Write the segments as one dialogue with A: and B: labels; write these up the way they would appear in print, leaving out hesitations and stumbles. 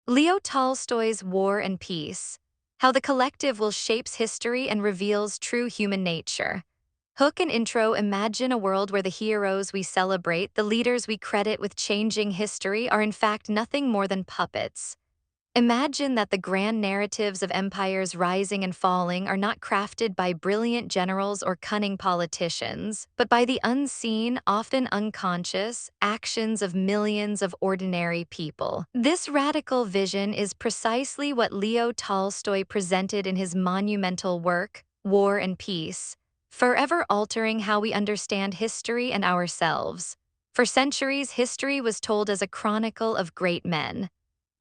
A: Leo Tolstoy's War and Peace: How the Collective Will Shapes History and Reveals True Human Nature. Hook and intro: Imagine a world where the heroes we celebrate, the leaders we credit with changing history, are in fact nothing more than puppets. Imagine that the grand narratives of empires rising and falling are not crafted by brilliant generals or cunning politicians, but by the unseen, often unconscious, actions of millions of ordinary people. This radical vision is precisely what Leo Tolstoy presented in his monumental work, War and Peace, forever altering how we understand history and ourselves. For centuries, history was told as a chronicle of great men.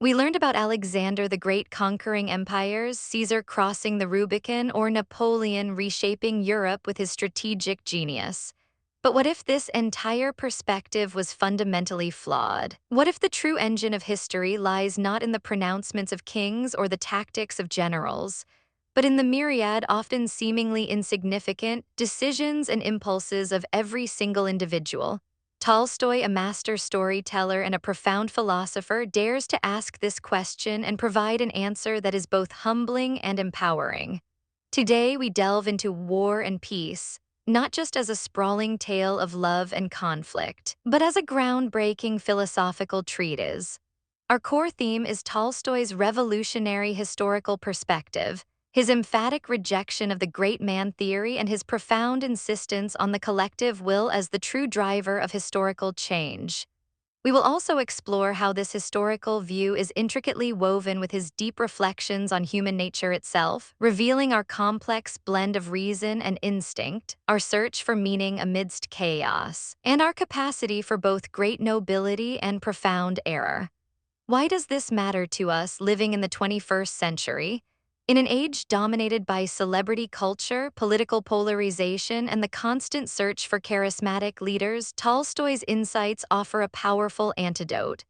A: We learned about Alexander the Great conquering empires, Caesar crossing the Rubicon, or Napoleon reshaping Europe with his strategic genius. But what if this entire perspective was fundamentally flawed? What if the true engine of history lies not in the pronouncements of kings or the tactics of generals, but in the myriad, often seemingly insignificant, decisions and impulses of every single individual? Tolstoy, a master storyteller and a profound philosopher, dares to ask this question and provide an answer that is both humbling and empowering. Today, we delve into War and Peace, not just as a sprawling tale of love and conflict, but as a groundbreaking philosophical treatise. Our core theme is Tolstoy's revolutionary historical perspective, his emphatic rejection of the great man theory, and his profound insistence on the collective will as the true driver of historical change. We will also explore how this historical view is intricately woven with his deep reflections on human nature itself, revealing our complex blend of reason and instinct, our search for meaning amidst chaos, and our capacity for both great nobility and profound error. Why does this matter to us living in the 21st century? In an age dominated by celebrity culture, political polarization, and the constant search for charismatic leaders, Tolstoy's insights offer a powerful antidote.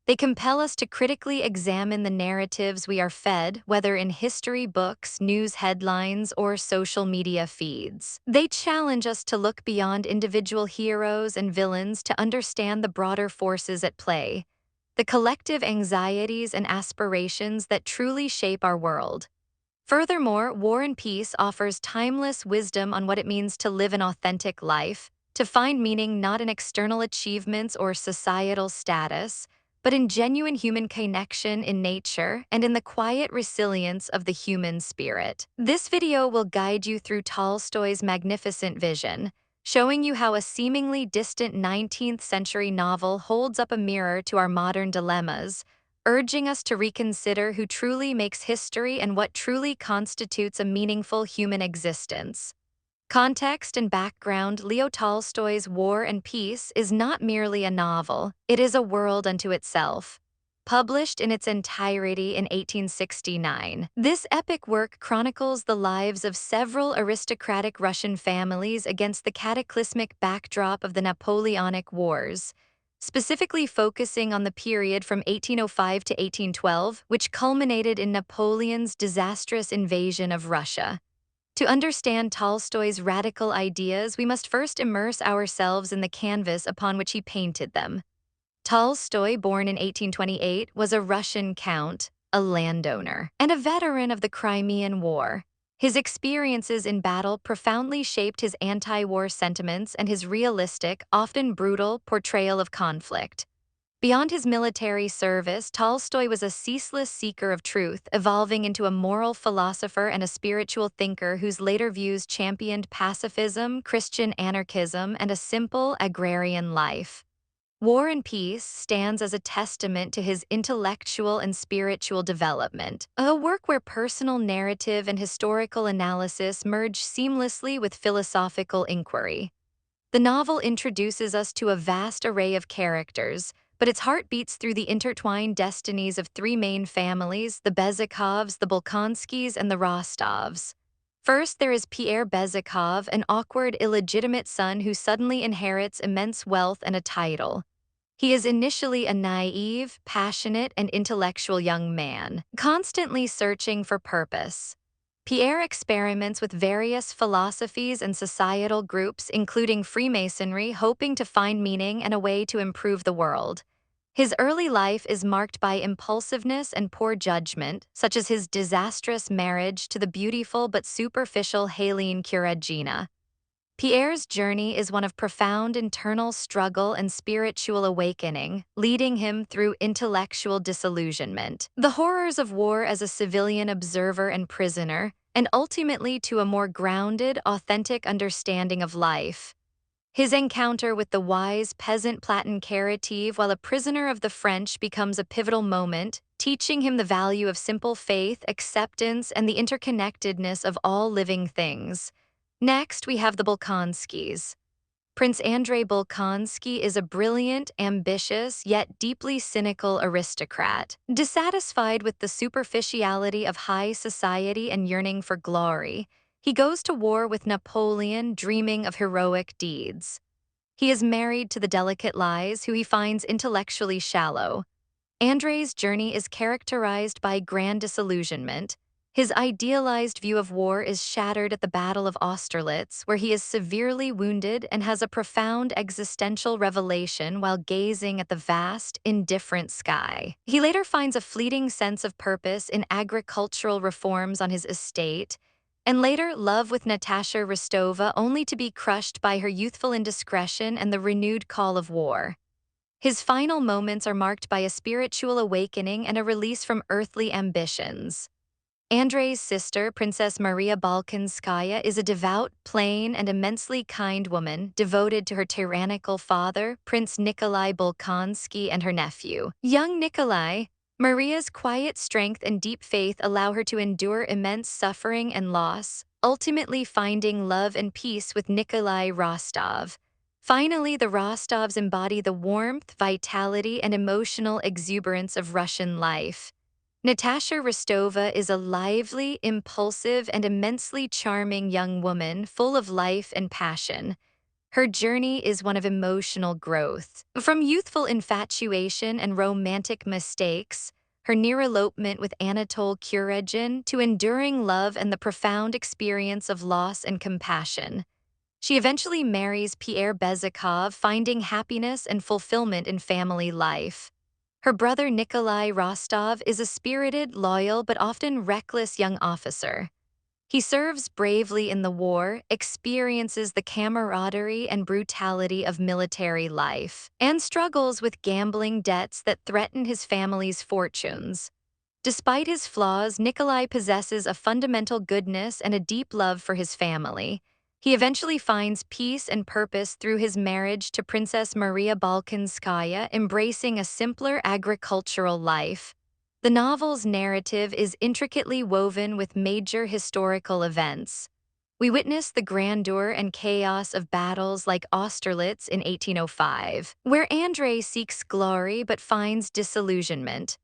A: They compel us to critically examine the narratives we are fed, whether in history books, news headlines, or social media feeds. They challenge us to look beyond individual heroes and villains to understand the broader forces at play, the collective anxieties and aspirations that truly shape our world. Furthermore, War and Peace offers timeless wisdom on what it means to live an authentic life, to find meaning not in external achievements or societal status, but in genuine human connection in nature and in the quiet resilience of the human spirit. This video will guide you through Tolstoy's magnificent vision, showing you how a seemingly distant 19th century novel holds up a mirror to our modern dilemmas, urging us to reconsider who truly makes history and what truly constitutes a meaningful human existence. Context and background: Leo Tolstoy's War and Peace is not merely a novel, it is a world unto itself. Published in its entirety in 1869, this epic work chronicles the lives of several aristocratic Russian families against the cataclysmic backdrop of the Napoleonic Wars, specifically focusing on the period from 1805 to 1812, which culminated in Napoleon's disastrous invasion of Russia. To understand Tolstoy's radical ideas, we must first immerse ourselves in the canvas upon which he painted them. Tolstoy, born in 1828, was a Russian count, a landowner, and a veteran of the Crimean War. His experiences in battle profoundly shaped his anti-war sentiments and his realistic, often brutal, portrayal of conflict. Beyond his military service, Tolstoy was a ceaseless seeker of truth, evolving into a moral philosopher and a spiritual thinker whose later views championed pacifism, Christian anarchism, and a simple, agrarian life. War and Peace stands as a testament to his intellectual and spiritual development, a work where personal narrative and historical analysis merge seamlessly with philosophical inquiry. The novel introduces us to a vast array of characters, but its heart beats through the intertwined destinies of three main families: the Bezukovs, the Bolkonskys, and the Rostovs. First, there is Pierre Bezukov, an awkward, illegitimate son who suddenly inherits immense wealth and a title. He is initially a naive, passionate, and intellectual young man, constantly searching for purpose. Pierre experiments with various philosophies and societal groups, including Freemasonry, hoping to find meaning and a way to improve the world. His early life is marked by impulsiveness and poor judgment, such as his disastrous marriage to the beautiful but superficial Helene Kuragina. Pierre's journey is one of profound internal struggle and spiritual awakening, leading him through intellectual disillusionment, the horrors of war as a civilian observer and prisoner, and ultimately to a more grounded, authentic understanding of life. His encounter with the wise peasant Platon Karatev while a prisoner of the French becomes a pivotal moment, teaching him the value of simple faith, acceptance, and the interconnectedness of all living things. Next, we have the Bolkonskys. Prince Andrei Bolkonsky is a brilliant, ambitious, yet deeply cynical aristocrat. Dissatisfied with the superficiality of high society and yearning for glory, he goes to war with Napoleon, dreaming of heroic deeds. He is married to the delicate Lise, who he finds intellectually shallow. Andrei's journey is characterized by grand disillusionment. His idealized view of war is shattered at the Battle of Austerlitz, where he is severely wounded and has a profound existential revelation while gazing at the vast, indifferent sky. He later finds a fleeting sense of purpose in agricultural reforms on his estate, and later love with Natasha Rostova, only to be crushed by her youthful indiscretion and the renewed call of war. His final moments are marked by a spiritual awakening and a release from earthly ambitions. Andrei's sister, Princess Maria Balkanskaya, is a devout, plain, and immensely kind woman devoted to her tyrannical father, Prince Nikolai Bolkonsky, and her nephew. Young Nikolai, Maria's quiet strength and deep faith allow her to endure immense suffering and loss, ultimately finding love and peace with Nikolai Rostov. Finally, the Rostovs embody the warmth, vitality, and emotional exuberance of Russian life. Natasha Rostova is a lively, impulsive, and immensely charming young woman full of life and passion. Her journey is one of emotional growth. From youthful infatuation and romantic mistakes, her near elopement with Anatole Kuragin, to enduring love and the profound experience of loss and compassion. She eventually marries Pierre Bezikov, finding happiness and fulfillment in family life. Her brother Nikolai Rostov is a spirited, loyal, but often reckless young officer. He serves bravely in the war, experiences the camaraderie and brutality of military life, and struggles with gambling debts that threaten his family's fortunes. Despite his flaws, Nikolai possesses a fundamental goodness and a deep love for his family. He eventually finds peace and purpose through his marriage to Princess Maria Balkanskaya, embracing a simpler agricultural life. The novel's narrative is intricately woven with major historical events. We witness the grandeur and chaos of battles like Austerlitz in 1805, where Andrei seeks glory but finds disillusionment.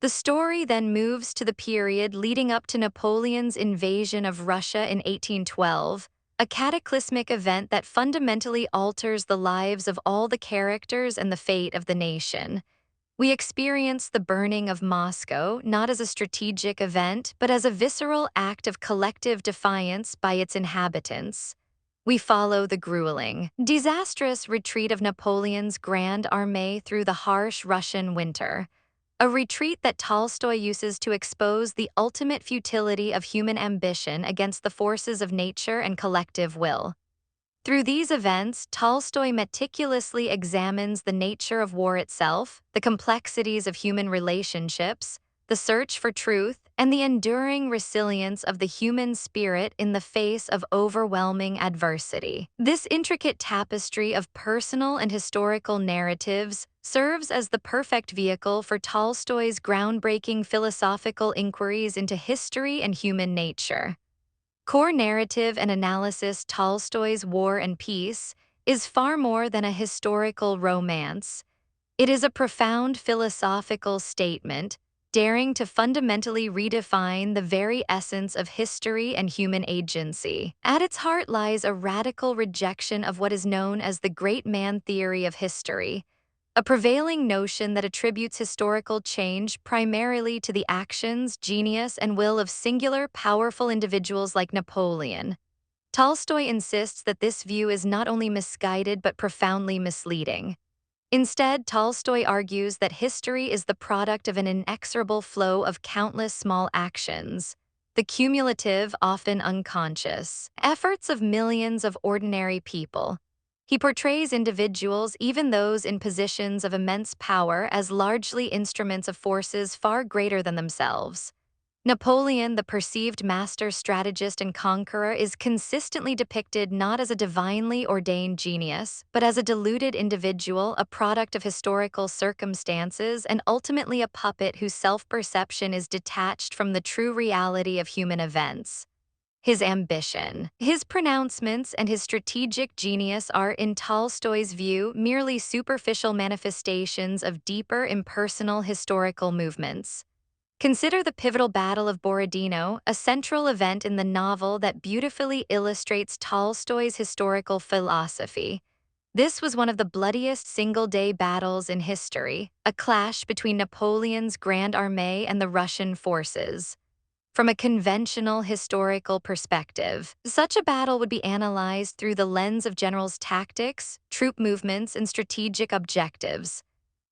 A: The story then moves to the period leading up to Napoleon's invasion of Russia in 1812, a cataclysmic event that fundamentally alters the lives of all the characters and the fate of the nation. We experience the burning of Moscow not as a strategic event, but as a visceral act of collective defiance by its inhabitants. We follow the grueling, disastrous retreat of Napoleon's Grand Armée through the harsh Russian winter, a retreat that Tolstoy uses to expose the ultimate futility of human ambition against the forces of nature and collective will. Through these events, Tolstoy meticulously examines the nature of war itself, the complexities of human relationships, the search for truth, and the enduring resilience of the human spirit in the face of overwhelming adversity. This intricate tapestry of personal and historical narratives serves as the perfect vehicle for Tolstoy's groundbreaking philosophical inquiries into history and human nature. Core narrative and analysis. Tolstoy's War and Peace is far more than a historical romance. It is a profound philosophical statement, daring to fundamentally redefine the very essence of history and human agency. At its heart lies a radical rejection of what is known as the great man theory of history, a prevailing notion that attributes historical change primarily to the actions, genius, and will of singular, powerful individuals like Napoleon. Tolstoy insists that this view is not only misguided but profoundly misleading. Instead, Tolstoy argues that history is the product of an inexorable flow of countless small actions, the cumulative, often unconscious, efforts of millions of ordinary people. He portrays individuals, even those in positions of immense power, as largely instruments of forces far greater than themselves. Napoleon, the perceived master strategist and conqueror, is consistently depicted not as a divinely ordained genius, but as a deluded individual, a product of historical circumstances, and ultimately a puppet whose self-perception is detached from the true reality of human events. His ambition, his pronouncements, and his strategic genius are, in Tolstoy's view, merely superficial manifestations of deeper, impersonal historical movements. Consider the pivotal Battle of Borodino, a central event in the novel that beautifully illustrates Tolstoy's historical philosophy. This was one of the bloodiest single-day battles in history, a clash between Napoleon's Grand Armée and the Russian forces. From a conventional historical perspective, such a battle would be analyzed through the lens of generals' tactics, troop movements, and strategic objectives.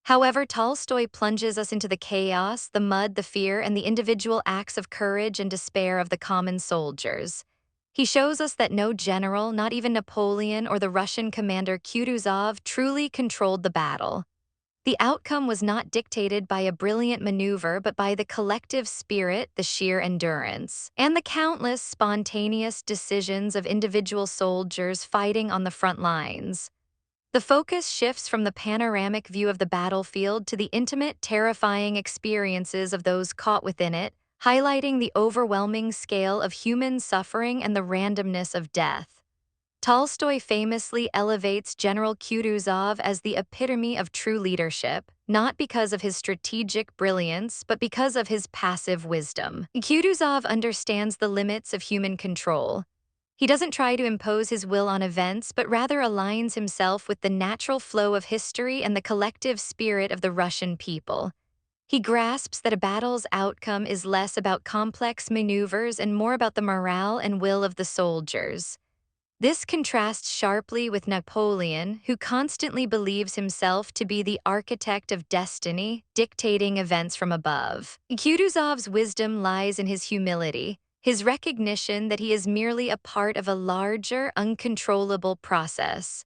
A: However, Tolstoy plunges us into the chaos, the mud, the fear, and the individual acts of courage and despair of the common soldiers. He shows us that no general, not even Napoleon or the Russian commander Kutuzov, truly controlled the battle. The outcome was not dictated by a brilliant maneuver, but by the collective spirit, the sheer endurance, and the countless spontaneous decisions of individual soldiers fighting on the front lines. The focus shifts from the panoramic view of the battlefield to the intimate, terrifying experiences of those caught within it, highlighting the overwhelming scale of human suffering and the randomness of death. Tolstoy famously elevates General Kutuzov as the epitome of true leadership, not because of his strategic brilliance, but because of his passive wisdom. Kutuzov understands the limits of human control. He doesn't try to impose his will on events, but rather aligns himself with the natural flow of history and the collective spirit of the Russian people. He grasps that a battle's outcome is less about complex maneuvers and more about the morale and will of the soldiers. This contrasts sharply with Napoleon, who constantly believes himself to be the architect of destiny, dictating events from above. Kutuzov's wisdom lies in his humility, his recognition that he is merely a part of a larger, uncontrollable process.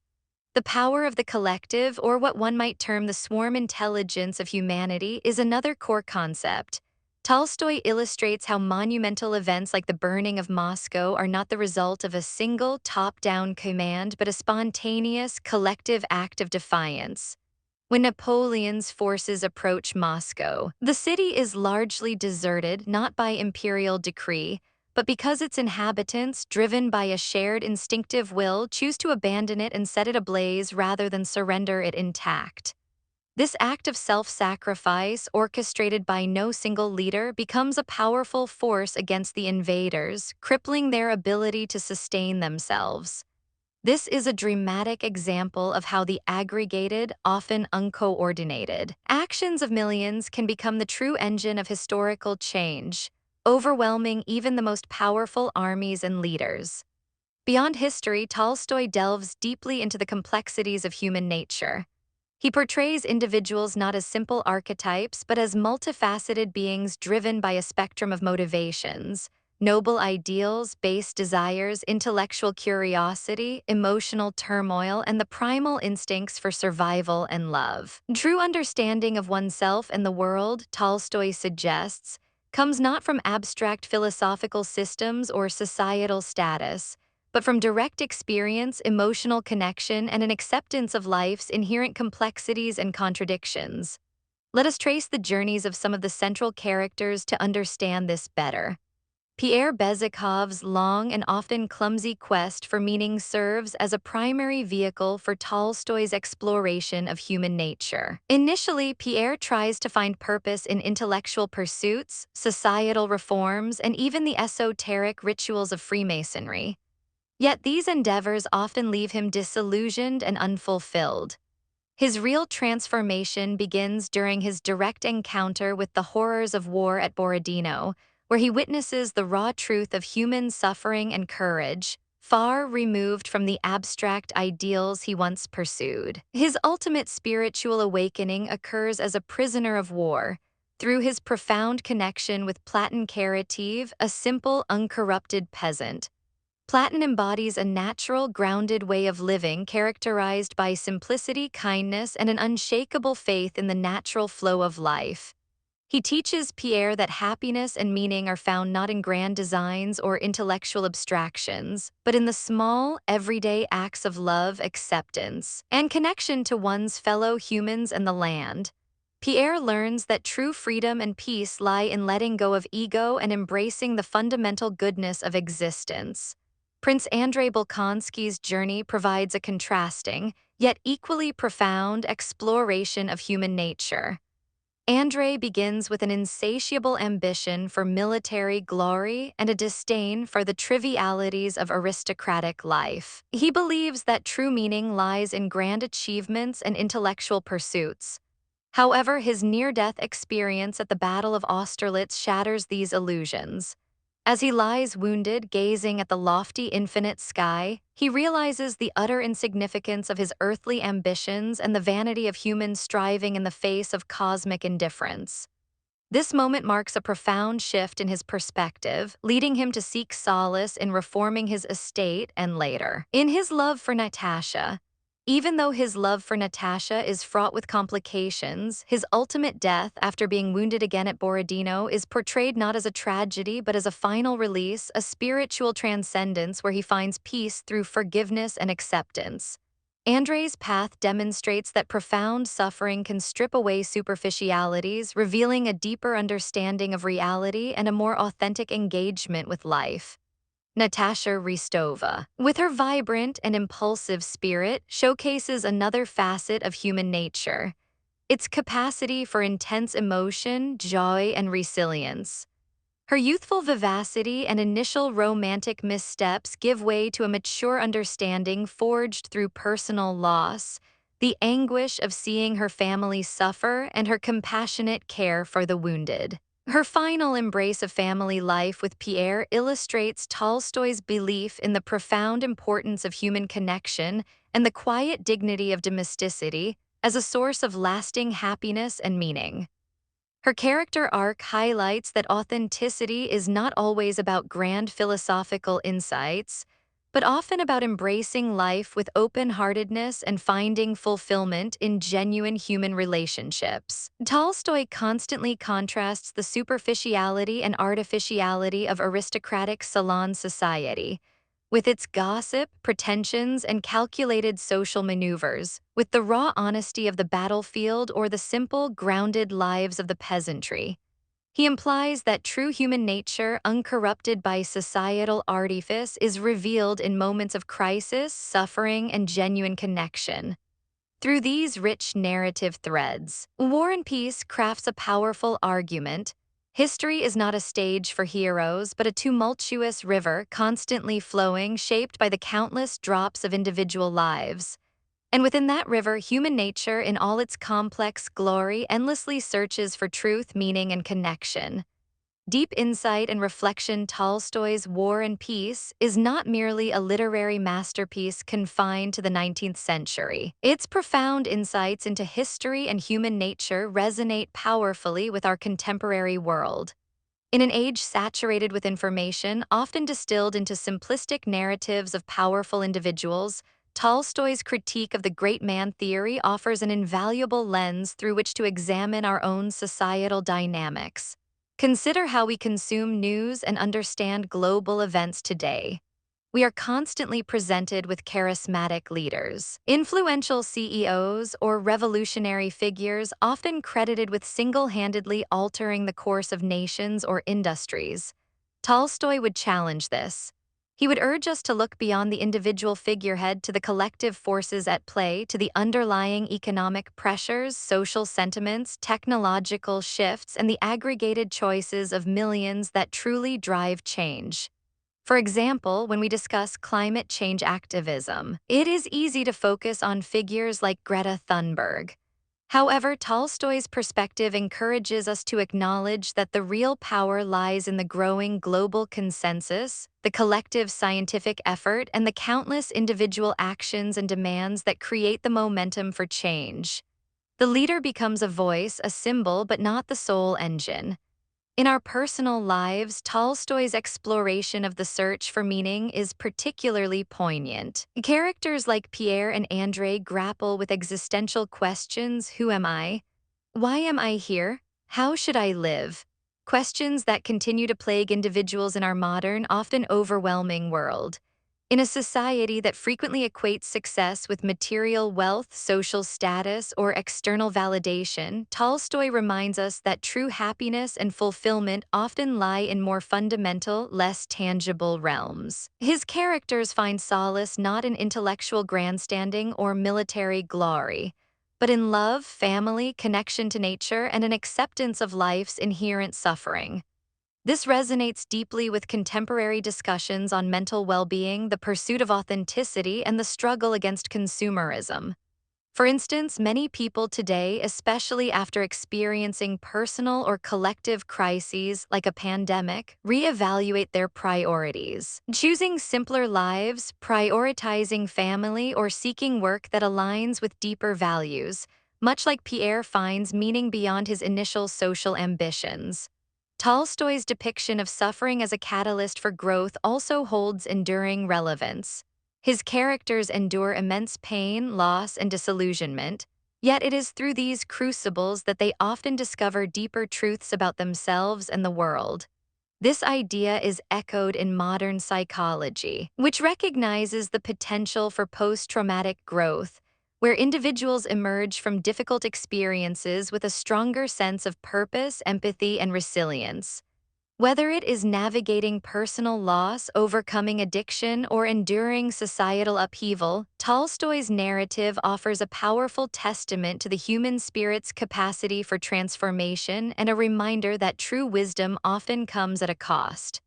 A: The power of the collective, or what one might term the swarm intelligence of humanity, is another core concept. Tolstoy illustrates how monumental events like the burning of Moscow are not the result of a single top-down command, but a spontaneous, collective act of defiance. When Napoleon's forces approach Moscow, the city is largely deserted not by imperial decree, but because its inhabitants, driven by a shared instinctive will, choose to abandon it and set it ablaze rather than surrender it intact. This act of self-sacrifice, orchestrated by no single leader, becomes a powerful force against the invaders, crippling their ability to sustain themselves. This is a dramatic example of how the aggregated, often uncoordinated, actions of millions can become the true engine of historical change, overwhelming even the most powerful armies and leaders. Beyond history, Tolstoy delves deeply into the complexities of human nature. He portrays individuals not as simple archetypes, but as multifaceted beings driven by a spectrum of motivations, noble ideals, base desires, intellectual curiosity, emotional turmoil, and the primal instincts for survival and love. True understanding of oneself and the world, Tolstoy suggests, comes not from abstract philosophical systems or societal status, but from direct experience, emotional connection, and an acceptance of life's inherent complexities and contradictions. Let us trace the journeys of some of the central characters to understand this better. Pierre Bezukhov's long and often clumsy quest for meaning serves as a primary vehicle for Tolstoy's exploration of human nature. Initially, Pierre tries to find purpose in intellectual pursuits, societal reforms, and even the esoteric rituals of Freemasonry. Yet these endeavors often leave him disillusioned and unfulfilled. His real transformation begins during his direct encounter with the horrors of war at Borodino, where he witnesses the raw truth of human suffering and courage, far removed from the abstract ideals he once pursued. His ultimate spiritual awakening occurs as a prisoner of war, through his profound connection with Platon Karatev, a simple, uncorrupted peasant. Platon embodies a natural, grounded way of living characterized by simplicity, kindness, and an unshakable faith in the natural flow of life. He teaches Pierre that happiness and meaning are found not in grand designs or intellectual abstractions, but in the small, everyday acts of love, acceptance, and connection to one's fellow humans and the land. Pierre learns that true freedom and peace lie in letting go of ego and embracing the fundamental goodness of existence. Prince Andrei Bolkonsky's journey provides a contrasting, yet equally profound exploration of human nature. Andrei begins with an insatiable ambition for military glory and a disdain for the trivialities of aristocratic life. He believes that true meaning lies in grand achievements and intellectual pursuits. However, his near-death experience at the Battle of Austerlitz shatters these illusions. As he lies wounded, gazing at the lofty infinite sky, he realizes the utter insignificance of his earthly ambitions and the vanity of human striving in the face of cosmic indifference. This moment marks a profound shift in his perspective, leading him to seek solace in reforming his estate and later, in his love for Natasha. Even though his love for Natasha is fraught with complications, his ultimate death after being wounded again at Borodino is portrayed not as a tragedy but as a final release, a spiritual transcendence where he finds peace through forgiveness and acceptance. Andrei's path demonstrates that profound suffering can strip away superficialities, revealing a deeper understanding of reality and a more authentic engagement with life. Natasha Ristova, with her vibrant and impulsive spirit, showcases another facet of human nature, its capacity for intense emotion, joy, and resilience. Her youthful vivacity and initial romantic missteps give way to a mature understanding forged through personal loss, the anguish of seeing her family suffer, and her compassionate care for the wounded. Her final embrace of family life with Pierre illustrates Tolstoy's belief in the profound importance of human connection and the quiet dignity of domesticity as a source of lasting happiness and meaning. Her character arc highlights that authenticity is not always about grand philosophical insights, but often about embracing life with open-heartedness and finding fulfillment in genuine human relationships. Tolstoy constantly contrasts the superficiality and artificiality of aristocratic salon society, with its gossip, pretensions, and calculated social maneuvers, with the raw honesty of the battlefield or the simple, grounded lives of the peasantry. He implies that true human nature, uncorrupted by societal artifice, is revealed in moments of crisis, suffering, and genuine connection. Through these rich narrative threads, War and Peace crafts a powerful argument. History is not a stage for heroes, but a tumultuous river constantly flowing, shaped by the countless drops of individual lives. And within that river, human nature, in all its complex glory, endlessly searches for truth, meaning, and connection. Deep insight and reflection. Tolstoy's War and Peace is not merely a literary masterpiece confined to the 19th century. Its profound insights into history and human nature resonate powerfully with our contemporary world. In an age saturated with information, often distilled into simplistic narratives of powerful individuals, Tolstoy's critique of the great man theory offers an invaluable lens through which to examine our own societal dynamics. Consider how we consume news and understand global events today. We are constantly presented with charismatic leaders, influential CEOs, or revolutionary figures often credited with single-handedly altering the course of nations or industries. Tolstoy would challenge this. He would urge us to look beyond the individual figurehead to the collective forces at play, to the underlying economic pressures, social sentiments, technological shifts, and the aggregated choices of millions that truly drive change. For example, when we discuss climate change activism, it is easy to focus on figures like Greta Thunberg. However, Tolstoy's perspective encourages us to acknowledge that the real power lies in the growing global consensus, the collective scientific effort, and the countless individual actions and demands that create the momentum for change. The leader becomes a voice, a symbol, but not the sole engine. In our personal lives, Tolstoy's exploration of the search for meaning is particularly poignant. Characters like Pierre and Andrei grapple with existential questions: who am I? Why am I here? How should I live? Questions that continue to plague individuals in our modern, often overwhelming world. In a society that frequently equates success with material wealth, social status, or external validation, Tolstoy reminds us that true happiness and fulfillment often lie in more fundamental, less tangible realms. His characters find solace not in intellectual grandstanding or military glory, but in love, family, connection to nature, and an acceptance of life's inherent suffering. This resonates deeply with contemporary discussions on mental well-being, the pursuit of authenticity, and the struggle against consumerism. For instance, many people today, especially after experiencing personal or collective crises like a pandemic, reevaluate their priorities. Choosing simpler lives, prioritizing family, or seeking work that aligns with deeper values, much like Pierre finds meaning beyond his initial social ambitions. Tolstoy's depiction of suffering as a catalyst for growth also holds enduring relevance. His characters endure immense pain, loss, and disillusionment, yet it is through these crucibles that they often discover deeper truths about themselves and the world. This idea is echoed in modern psychology, which recognizes the potential for post-traumatic growth, where individuals emerge from difficult experiences with a stronger sense of purpose, empathy, and resilience. Whether it is navigating personal loss, overcoming addiction, or enduring societal upheaval, Tolstoy's narrative offers a powerful testament to the human spirit's capacity for transformation and a reminder that true wisdom often comes at a cost.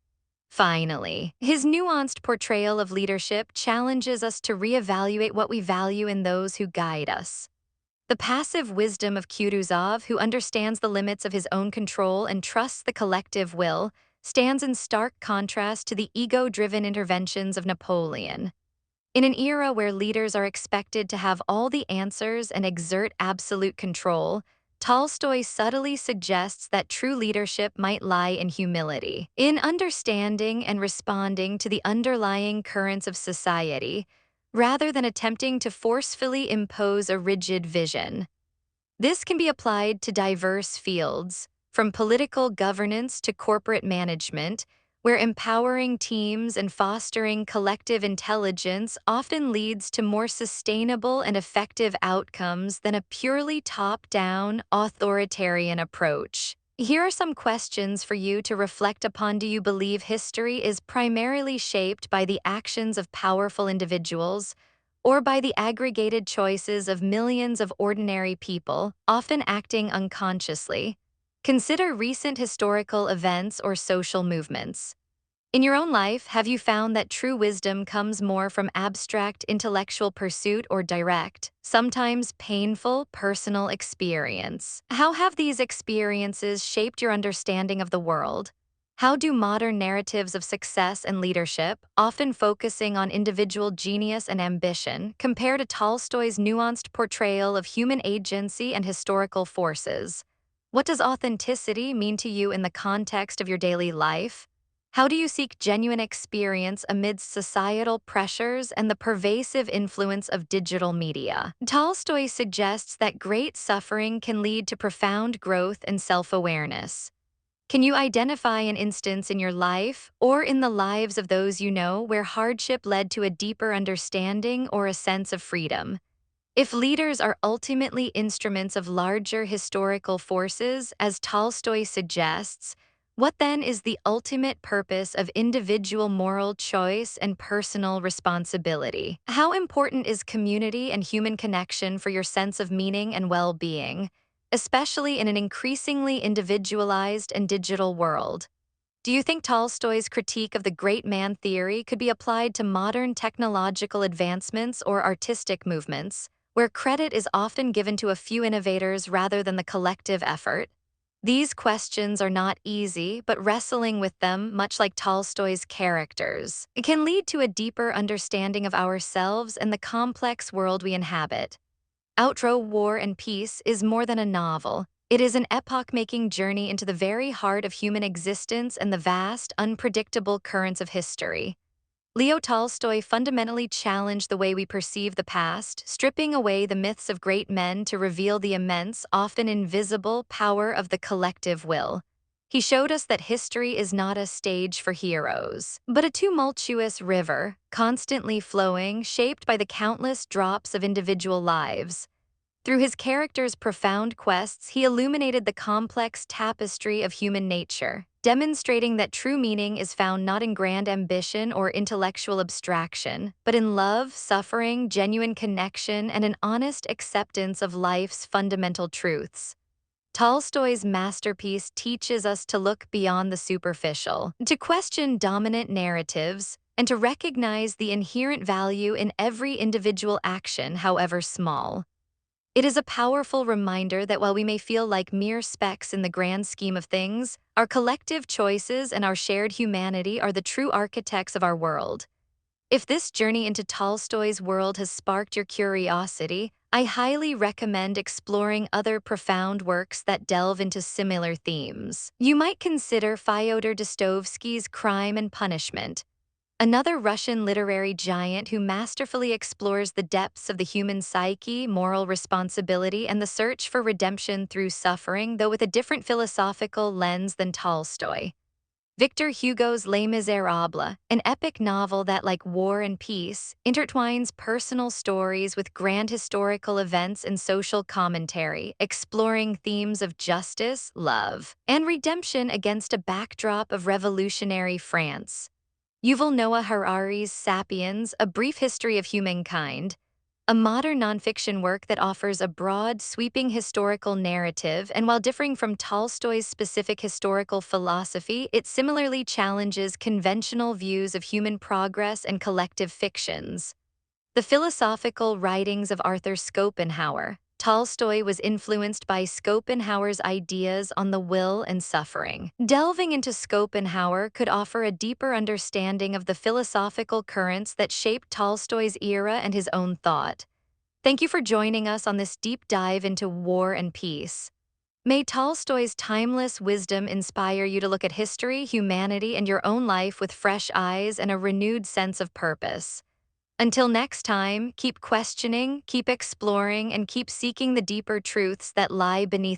A: Finally, his nuanced portrayal of leadership challenges us to reevaluate what we value in those who guide us. The passive wisdom of Kutuzov, who understands the limits of his own control and trusts the collective will, stands in stark contrast to the ego-driven interventions of Napoleon. In an era where leaders are expected to have all the answers and exert absolute control, Tolstoy subtly suggests that true leadership might lie in humility, in understanding and responding to the underlying currents of society, rather than attempting to forcefully impose a rigid vision. This can be applied to diverse fields, from political governance to corporate management, where empowering teams and fostering collective intelligence often leads to more sustainable and effective outcomes than a purely top-down, authoritarian approach. Here are some questions for you to reflect upon. Do you believe history is primarily shaped by the actions of powerful individuals, or by the aggregated choices of millions of ordinary people, often acting unconsciously? Consider recent historical events or social movements. In your own life, have you found that true wisdom comes more from abstract intellectual pursuit or direct, sometimes painful, personal experience? How have these experiences shaped your understanding of the world? How do modern narratives of success and leadership, often focusing on individual genius and ambition, compare to Tolstoy's nuanced portrayal of human agency and historical forces? What does authenticity mean to you in the context of your daily life? How do you seek genuine experience amidst societal pressures and the pervasive influence of digital media? Tolstoy suggests that great suffering can lead to profound growth and self-awareness. Can you identify an instance in your life or in the lives of those you know where hardship led to a deeper understanding or a sense of freedom? If leaders are ultimately instruments of larger historical forces, as Tolstoy suggests, what then is the ultimate purpose of individual moral choice and personal responsibility? How important is community and human connection for your sense of meaning and well-being, especially in an increasingly individualized and digital world? Do you think Tolstoy's critique of the great man theory could be applied to modern technological advancements or artistic movements? where credit is often given to a few innovators rather than the collective effort. These questions are not easy, but wrestling with them, much like Tolstoy's characters, it can lead to a deeper understanding of ourselves and the complex world we inhabit. Outro War and Peace is more than a novel. It is an epoch-making journey into the very heart of human existence and the vast, unpredictable currents of history. Leo Tolstoy fundamentally challenged the way we perceive the past, stripping away the myths of great men to reveal the immense, often invisible, power of the collective will. He showed us that history is not a stage for heroes, but a tumultuous river, constantly flowing, shaped by the countless drops of individual lives. Through his characters' profound quests, he illuminated the complex tapestry of human nature, demonstrating that true meaning is found not in grand ambition or intellectual abstraction, but in love, suffering, genuine connection, and an honest acceptance of life's fundamental truths. Tolstoy's masterpiece teaches us to look beyond the superficial, to question dominant narratives, and to recognize the inherent value in every individual action, however small. It is a powerful reminder that while we may feel like mere specks in the grand scheme of things, our collective choices and our shared humanity are the true architects of our world. If this journey into Tolstoy's world has sparked your curiosity, I highly recommend exploring other profound works that delve into similar themes. You might consider Fyodor Dostoevsky's Crime and Punishment, another Russian literary giant who masterfully explores the depths of the human psyche, moral responsibility, and the search for redemption through suffering, though with a different philosophical lens than Tolstoy. Victor Hugo's Les Miserables, an epic novel that, like War and Peace, intertwines personal stories with grand historical events and social commentary, exploring themes of justice, love, and redemption against a backdrop of revolutionary France. Yuval Noah Harari's *Sapiens: A Brief History of Humankind*, a modern nonfiction work that offers a broad, sweeping historical narrative, and while differing from Tolstoy's specific historical philosophy, it similarly challenges conventional views of human progress and collective fictions. The philosophical writings of Arthur Schopenhauer. Tolstoy was influenced by Schopenhauer's ideas on the will and suffering. Delving into Schopenhauer could offer a deeper understanding of the philosophical currents that shaped Tolstoy's era and his own thought. Thank you for joining us on this deep dive into War and Peace. May Tolstoy's timeless wisdom inspire you to look at history, humanity, and your own life with fresh eyes and a renewed sense of purpose. Until next time, keep questioning, keep exploring, and keep seeking the deeper truths that lie beneath